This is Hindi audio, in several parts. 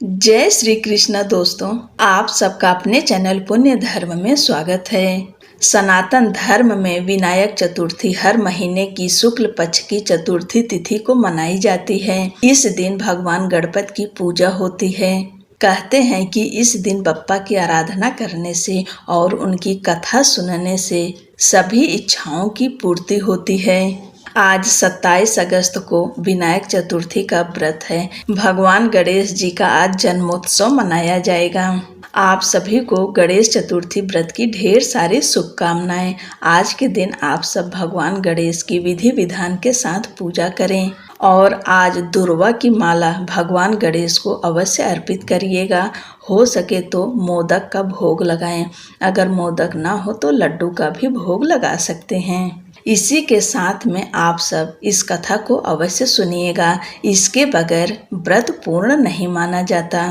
जय श्री कृष्ण दोस्तों, आप सबका अपने चैनल पुण्य धर्म में स्वागत है। सनातन धर्म में विनायक चतुर्थी हर महीने की शुक्ल पक्ष की चतुर्थी तिथि को मनाई जाती है। इस दिन भगवान गणपति की पूजा होती है। कहते हैं कि इस दिन बप्पा की आराधना करने से और उनकी कथा सुनने से सभी इच्छाओं की पूर्ति होती है। आज 27 अगस्त को विनायक चतुर्थी का व्रत है। भगवान गणेश जी का आज जन्मोत्सव मनाया जाएगा। आप सभी को गणेश चतुर्थी व्रत की ढेर सारी शुभकामनाएं। आज के दिन आप सब भगवान गणेश की विधि विधान के साथ पूजा करें और आज दुर्वा की माला भगवान गणेश को अवश्य अर्पित करिएगा। हो सके तो मोदक का भोग लगाएं। अगर मोदक ना हो तो लड्डू का भी भोग लगा सकते हैं। इसी के साथ में आप सब इस कथा को अवश्य सुनिएगा। इसके बगैर व्रत पूर्ण नहीं माना जाता।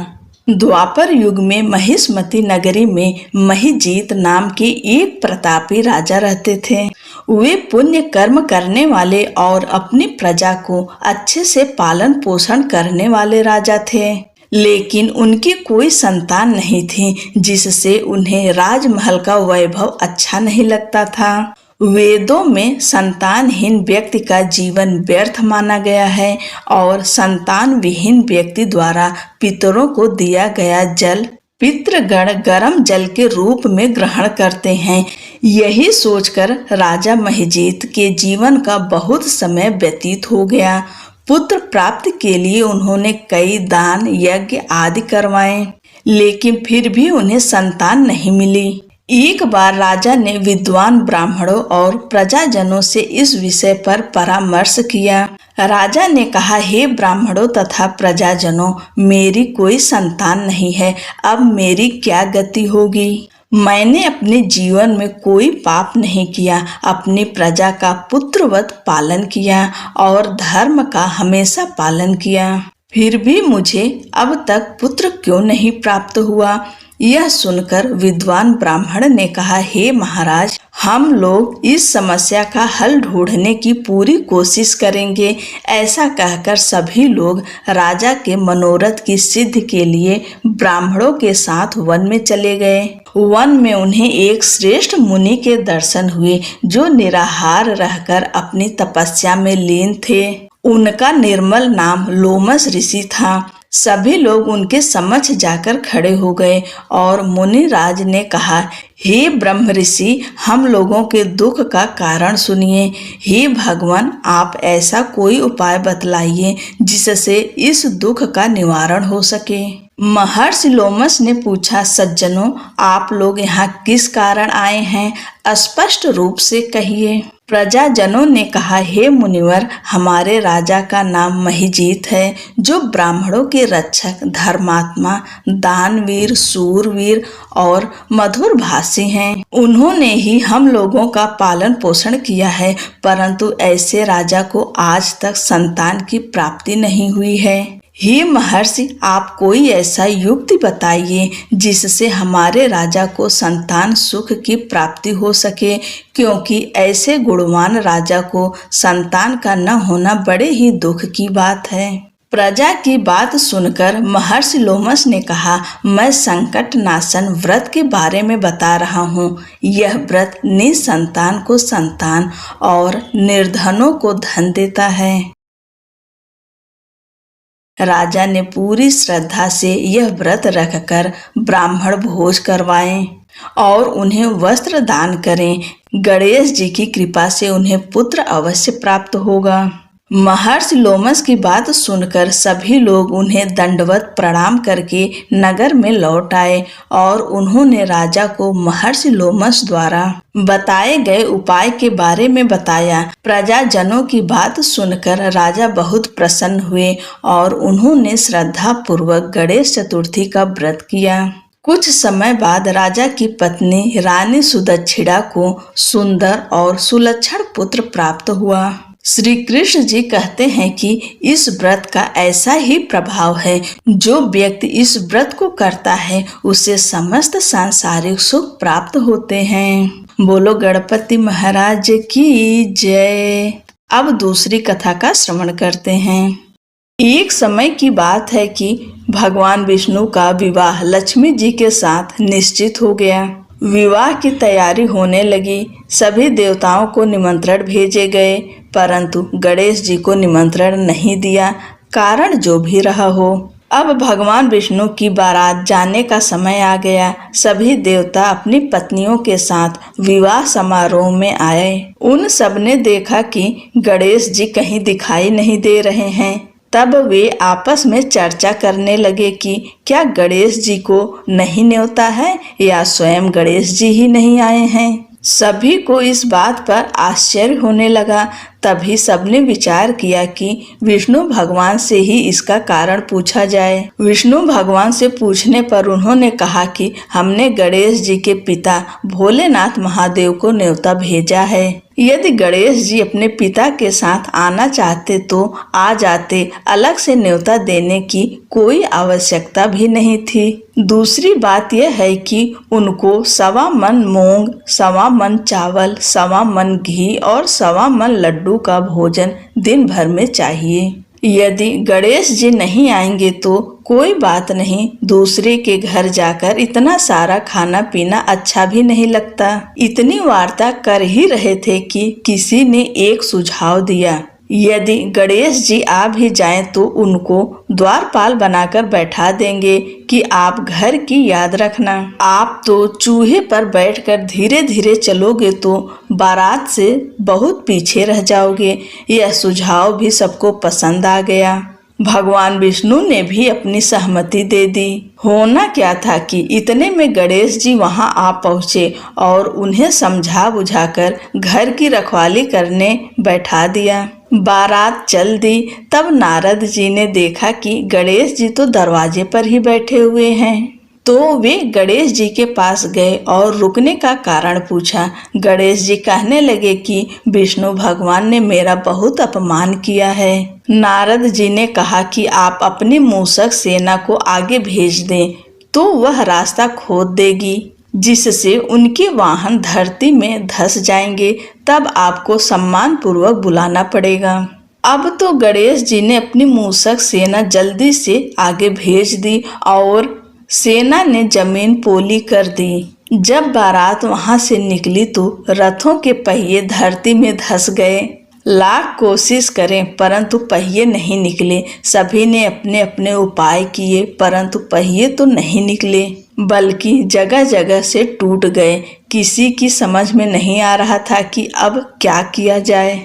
द्वापर युग में महिष्मती नगरी में महिजीत नाम के एक प्रतापी राजा रहते थे। वे पुण्य कर्म करने वाले और अपनी प्रजा को अच्छे से पालन पोषण करने वाले राजा थे, लेकिन उनकी कोई संतान नहीं थी, जिससे उन्हें राजमहल का वैभव अच्छा नहीं लगता था। वेदों में संतानहीन व्यक्ति का जीवन व्यर्थ माना गया है और संतान विहीन व्यक्ति द्वारा पितरों को दिया गया जल पितृगण गर्म जल के रूप में ग्रहण करते हैं। यही सोचकर राजा महिजीत के जीवन का बहुत समय व्यतीत हो गया। पुत्र प्राप्ति के लिए उन्होंने कई दान यज्ञ आदि करवाए, लेकिन फिर भी उन्हें संतान नहीं मिली। एक बार राजा ने विद्वान ब्राह्मणों और प्रजाजनों से इस विषय पर परामर्श किया। राजा ने कहा, हे ब्राह्मणों तथा प्रजाजनों, मेरी कोई संतान नहीं है। अब मेरी क्या गति होगी? मैंने अपने जीवन में कोई पाप नहीं किया, अपनी प्रजा का पुत्रवत पालन किया और धर्म का हमेशा पालन किया, फिर भी मुझे अब तक पुत्र क्यों नहीं प्राप्त हुआ? यह सुनकर विद्वान ब्राह्मण ने कहा, हे महाराज, हम लोग इस समस्या का हल ढूंढने की पूरी कोशिश करेंगे। ऐसा कहकर सभी लोग राजा के मनोरथ की सिद्धि के लिए ब्राह्मणों के साथ वन में चले गए। वन में उन्हें एक श्रेष्ठ मुनि के दर्शन हुए, जो निराहार रहकर अपनी तपस्या में लीन थे। उनका निर्मल नाम लोमस ऋषि था। सभी लोग उनके समक्ष जाकर खड़े हो गए और मुनिराज ने कहा, हे ब्रह्म ऋषि, हम लोगों के दुख का कारण सुनिए। हे भगवान, आप ऐसा कोई उपाय बतलाइए जिससे इस दुख का निवारण हो सके। महर्षि लोमस ने पूछा, सज्जनों, आप लोग यहाँ किस कारण आए हैं? स्पष्ट रूप से कहिए। प्रजाजनों ने कहा, हे मुनिवर, हमारे राजा का नाम महिजीत है, जो ब्राह्मणों के रक्षक, धर्मात्मा, दानवीर, सूरवीर और मधुर भाषी हैं। उन्होंने ही हम लोगों का पालन पोषण किया है, परंतु ऐसे राजा को आज तक संतान की प्राप्ति नहीं हुई है। हे महर्षि, आप कोई ऐसा युक्ति बताइए जिससे हमारे राजा को संतान सुख की प्राप्ति हो सके, क्योंकि ऐसे गुणवान राजा को संतान का न होना बड़े ही दुख की बात है। प्रजा की बात सुनकर महर्षि लोमस ने कहा, मैं संकट नाशन व्रत के बारे में बता रहा हूँ। यह व्रत निसंतान को संतान और निर्धनों को धन देता है। राजा ने पूरी श्रद्धा से यह व्रत रखकर ब्राह्मण भोज करवाएं और उन्हें वस्त्र दान करें। गणेश जी की कृपा से उन्हें पुत्र अवश्य प्राप्त होगा। महर्षि लोमस की बात सुनकर सभी लोग उन्हें दंडवत प्रणाम करके नगर में लौट आए और उन्होंने राजा को महर्षि लोमस द्वारा बताए गए उपाय के बारे में बताया। प्रजाजनों की बात सुनकर राजा बहुत प्रसन्न हुए और उन्होंने श्रद्धा पूर्वक गणेश चतुर्थी का व्रत किया। कुछ समय बाद राजा की पत्नी रानी सुदक्षिणा को सुंदर और सुलक्षण पुत्र प्राप्त हुआ। श्री कृष्ण जी कहते हैं कि इस व्रत का ऐसा ही प्रभाव है, जो व्यक्ति इस व्रत को करता है उसे समस्त सांसारिक सुख प्राप्त होते हैं। बोलो गणपति महाराज की जय। अब दूसरी कथा का श्रवण करते हैं। एक समय की बात है कि भगवान विष्णु का विवाह लक्ष्मी जी के साथ निश्चित हो गया। विवाह की तैयारी होने लगी। सभी देवताओं को निमंत्रण भेजे गए, परंतु गणेश जी को निमंत्रण नहीं दिया। कारण जो भी रहा हो, अब भगवान विष्णु की बारात जाने का समय आ गया। सभी देवता अपनी पत्नियों के साथ विवाह समारोह में आए। उन सब ने देखा कि गणेश जी कहीं दिखाई नहीं दे रहे हैं। तब वे आपस में चर्चा करने लगे कि क्या गणेश जी को नहीं न्योता है या स्वयं गणेश जी ही नहीं आए हैं। सभी को इस बात पर आश्चर्य होने लगा। तभी सबने विचार किया कि विष्णु भगवान से ही इसका कारण पूछा जाए। विष्णु भगवान से पूछने पर उन्होंने कहा कि हमने गणेश जी के पिता भोलेनाथ महादेव को न्योता भेजा है। यदि गणेश जी अपने पिता के साथ आना चाहते तो आ जाते, अलग से न्योता देने की कोई आवश्यकता भी नहीं थी। दूसरी बात यह है कि उनको 1.25 मन मूंग, 1.25 मन चावल, 1.25 मन घी और 1.25 मन लड्डू का भोजन दिन भर में चाहिए। यदि गणेश जी नहीं आएंगे तो कोई बात नहीं, दूसरे के घर जाकर इतना सारा खाना पीना अच्छा भी नहीं लगता। इतनी वार्ता कर ही रहे थे कि किसी ने एक सुझाव दिया, यदि गणेश जी आ भी जाएं तो उनको द्वारपाल बनाकर बैठा देंगे कि आप घर की याद रखना। आप तो चूहे पर बैठकर धीरे धीरे चलोगे तो बारात से बहुत पीछे रह जाओगे। यह सुझाव भी सबको पसंद आ गया। भगवान विष्णु ने भी अपनी सहमति दे दी। होना क्या था कि इतने में गणेश जी वहां आ पहुँचे और उन्हें समझा बुझाकर घर की रखवाली करने बैठा दिया। बारात चल दी। तब नारद जी ने देखा कि गणेश जी तो दरवाजे पर ही बैठे हुए हैं। तो वे गणेश जी के पास गए और रुकने का कारण पूछा। गणेश जी कहने लगे कि विष्णु भगवान ने मेरा बहुत अपमान किया है। नारद जी ने कहा कि आप अपनी मूषक सेना को आगे भेज दें तो वह रास्ता खोद देगी, जिससे उनके वाहन धरती में धंस जाएंगे। तब आपको सम्मान पूर्वक बुलाना पड़ेगा। अब तो गणेश जी ने अपनी मूषक सेना जल्दी से आगे भेज दी और सेना ने जमीन पोली कर दी। जब बारात वहां से निकली तो रथों के पहिए धरती में धंस गए। लाख कोशिश करें परंतु पहिए नहीं निकले। सभी ने अपने अपने उपाय किए परंतु पहिए तो नहीं निकले, बल्कि जगह जगह से टूट गए। किसी की समझ में नहीं आ रहा था कि अब क्या किया जाए।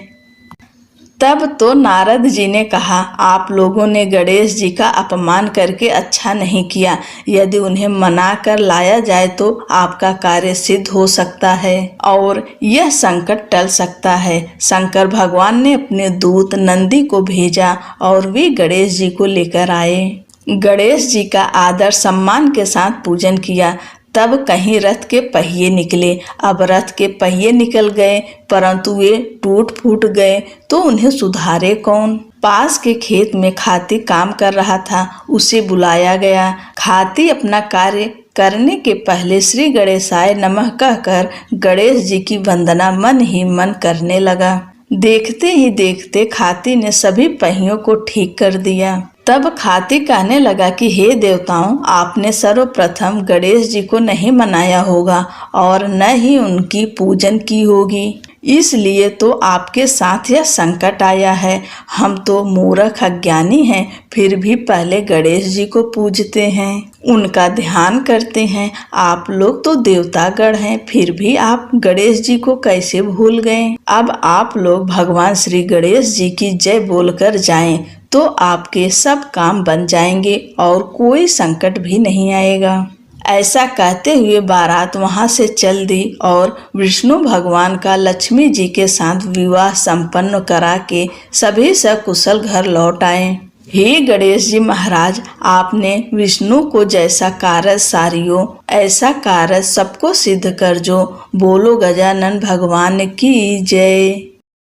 तब तो नारद जी ने कहा, आप लोगों ने गणेश जी का अपमान करके अच्छा नहीं किया। यदि उन्हें मना कर लाया जाए तो आपका कार्य सिद्ध हो सकता है और यह संकट टल सकता है। शंकर भगवान ने अपने दूत नंदी को भेजा और वे गणेश जी को लेकर आए। गणेश जी का आदर सम्मान के साथ पूजन किया। तब कहीं रथ के पहिए निकले। अब रथ के पहिए निकल गए परंतु वे टूट फूट गए तो उन्हें सुधारे कौन। पास के खेत में खाती काम कर रहा था, उसे बुलाया गया। खाती अपना कार्य करने के पहले श्री गणेशाय नमः कहकर गणेश जी की वंदना मन ही मन करने लगा। देखते ही देखते खाती ने सभी पहियों को ठीक कर दिया। तब खाती कहने लगा कि हे देवताओं, आपने सर्वप्रथम गणेश जी को नहीं मनाया होगा और न ही उनकी पूजन की होगी, इसलिए तो आपके साथ यह संकट आया है। हम तो मूर्ख अज्ञानी हैं, फिर भी पहले गणेश जी को पूजते हैं, उनका ध्यान करते हैं। आप लोग तो देवतागण हैं, फिर भी आप गणेश जी को कैसे भूल गए। अब आप लोग भगवान श्री गणेश जी की जय बोलकर जाएं तो आपके सब काम बन जाएंगे और कोई संकट भी नहीं आएगा। ऐसा कहते हुए बारात वहां से चल दी और विष्णु भगवान का लक्ष्मी जी के साथ विवाह संपन्न करा के सभी सकुशल घर लौट आए। हे गणेश जी महाराज, आपने विष्णु को जैसा कारज सारियो ऐसा कारज सबको सिद्ध कर जो। बोलो गजानन भगवान की जय।